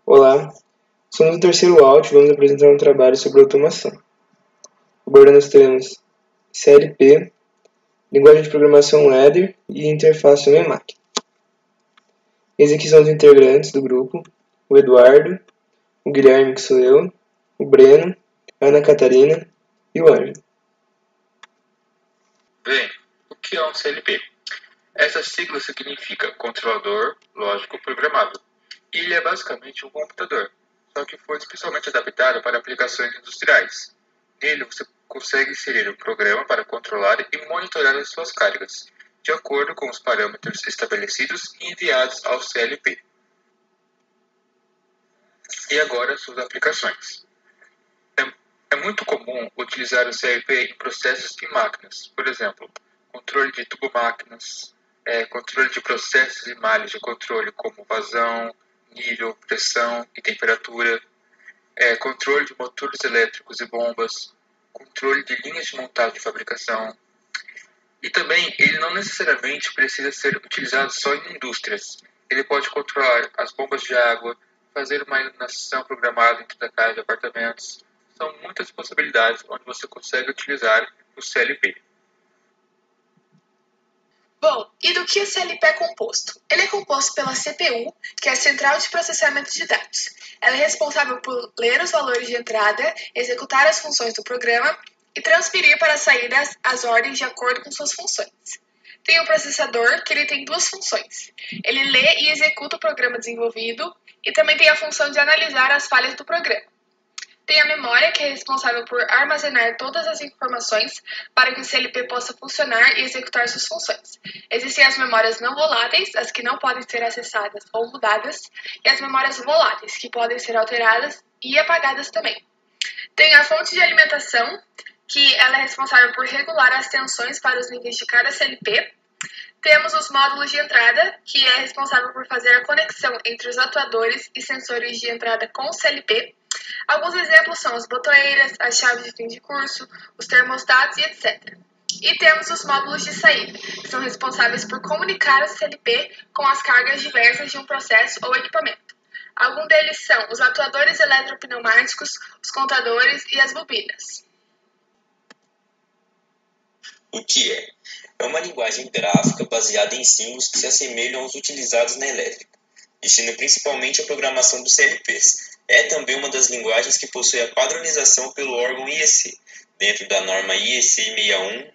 Olá, somos do terceiro Alt e vamos apresentar um trabalho sobre automação. Abordando os temas CLP, linguagem de programação Ladder e interface homem-máquina. Eis aqui são os integrantes do grupo: o Eduardo, o Guilherme, que sou eu, o Breno, a Ana Catarina e o Ângelo. Bem, o que é um CLP? Essa sigla significa Controlador Lógico Programável. E ele é basicamente um computador, só que foi especialmente adaptado para aplicações industriais. Nele você consegue inserir um programa para controlar e monitorar as suas cargas, de acordo com os parâmetros estabelecidos e enviados ao CLP. E agora suas aplicações. É muito comum utilizar o CLP em processos e máquinas, por exemplo, controle de turbomáquinas, controle de processos e malhas de controle como vazão, nível, pressão e temperatura, controle de motores elétricos e bombas, controle de linhas de montagem e fabricação. E também ele não necessariamente precisa ser utilizado só em indústrias. Ele pode controlar as bombas de água, fazer uma iluminação programada dentro da casa de apartamentos. São muitas possibilidades onde você consegue utilizar o CLP. Bom, e do que o CLP é composto? Ele é composto pela CPU, que é a Central de Processamento de Dados. Ela é responsável por ler os valores de entrada, executar as funções do programa e transferir para a saída as ordens de acordo com suas funções. Tem o processador, que ele tem duas funções. Ele lê e executa o programa desenvolvido e também tem a função de analisar as falhas do programa. Tem a memória, que é responsável por armazenar todas as informações para que o CLP possa funcionar e executar suas funções. Existem as memórias não voláteis, as que não podem ser acessadas ou mudadas, e as memórias voláteis, que podem ser alteradas e apagadas também. Tem a fonte de alimentação, que ela é responsável por regular as tensões para os níveis de cada CLP. Temos os módulos de entrada, que é responsável por fazer a conexão entre os atuadores e sensores de entrada com o CLP. Alguns exemplos são as botoeiras, as chaves de fim de curso, os termostatos e etc. E temos os módulos de saída, que são responsáveis por comunicar o CLP com as cargas diversas de um processo ou equipamento. Alguns deles são os atuadores eletropneumáticos, os contadores e as bobinas. O que é? É uma linguagem gráfica baseada em símbolos que se assemelham aos utilizados na elétrica, destina principalmente a programação dos CLPs. É também uma das linguagens que possui a padronização pelo órgão IEC, dentro da norma IEC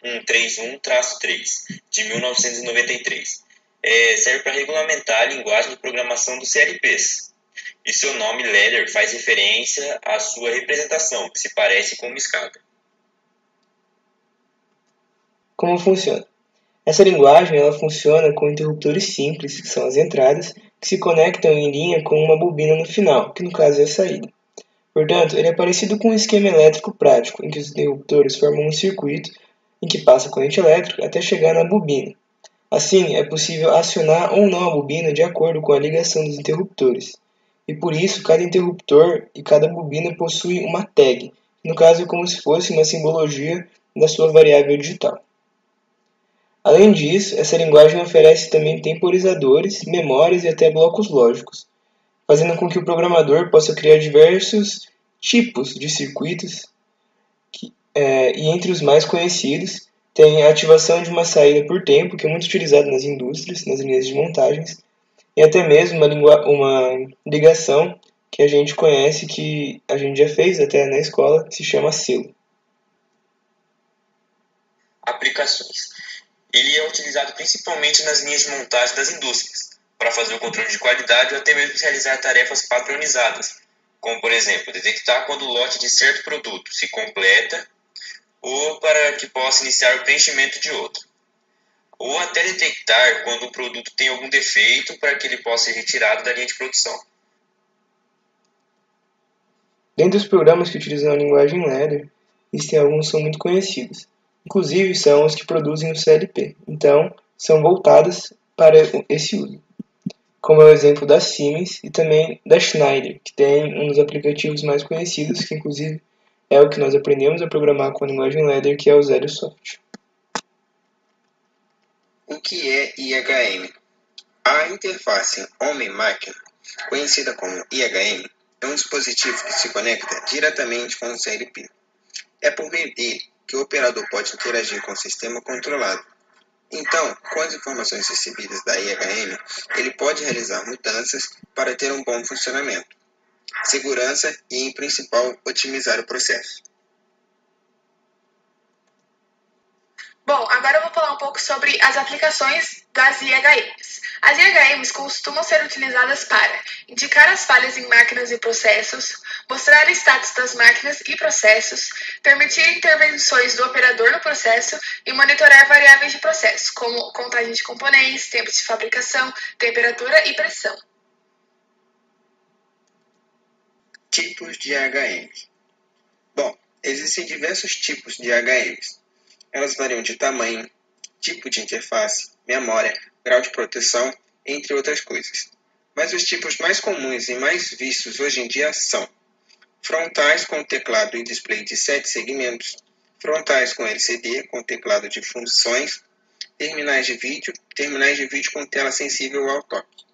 61131-3, de 1993. Serve para regulamentar a linguagem de programação dos CLPs. E seu nome, ladder, faz referência à sua representação, que se parece com uma escada. Como funciona? Essa linguagem ela funciona com interruptores simples, que são as entradas, que se conectam em linha com uma bobina no final, que no caso é a saída. Portanto, ele é parecido com um esquema elétrico prático, em que os interruptores formam um circuito em que passa a corrente elétrica até chegar na bobina. Assim, é possível acionar ou não a bobina de acordo com a ligação dos interruptores. E por isso, cada interruptor e cada bobina possui uma tag, que no caso é como se fosse uma simbologia da sua variável digital. Além disso, essa linguagem oferece também temporizadores, memórias e até blocos lógicos, fazendo com que o programador possa criar diversos tipos de circuitos, e entre os mais conhecidos tem a ativação de uma saída por tempo, que é muito utilizado nas indústrias, nas linhas de montagens, e até mesmo uma ligação que a gente conhece, que a gente já fez até na escola, que se chama selo. Aplicações. Ele é utilizado principalmente nas linhas de montagem das indústrias, para fazer o controle de qualidade ou até mesmo realizar tarefas padronizadas, como, por exemplo, detectar quando o lote de certo produto se completa ou para que possa iniciar o preenchimento de outro, ou até detectar quando o produto tem algum defeito para que ele possa ser retirado da linha de produção. Dentre os programas que utilizam a linguagem ladder, existem alguns que são muito conhecidos. Inclusive, são os que produzem o CLP, então são voltadas para esse uso. Como é o exemplo da Siemens e também da Schneider, que tem um dos aplicativos mais conhecidos, que inclusive é o que nós aprendemos a programar com a linguagem ladder, que é o ZeroSoft. O que é IHM? A interface homem-máquina conhecida como IHM, é um dispositivo que se conecta diretamente com o CLP. É por meio dele que o operador pode interagir com o sistema controlado. Então, com as informações recebidas da IHM, ele pode realizar mudanças para ter um bom funcionamento, segurança e, em principal, otimizar o processo. Bom, agora eu vou falar um pouco sobre as aplicações das IHMs. As IHMs costumam ser utilizadas para indicar as falhas em máquinas e processos, mostrar status das máquinas e processos, permitir intervenções do operador no processo e monitorar variáveis de processo, como contagem de componentes, tempo de fabricação, temperatura e pressão. Tipos de IHMs. Bom, existem diversos tipos de IHMs. Elas variam de tamanho, tipo de interface, memória, grau de proteção, entre outras coisas. Mas os tipos mais comuns e mais vistos hoje em dia são frontais com teclado e display de 7 segmentos, frontais com LCD com teclado de funções, terminais de vídeo com tela sensível ao toque.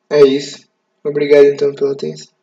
É isso. Obrigado então pela atenção.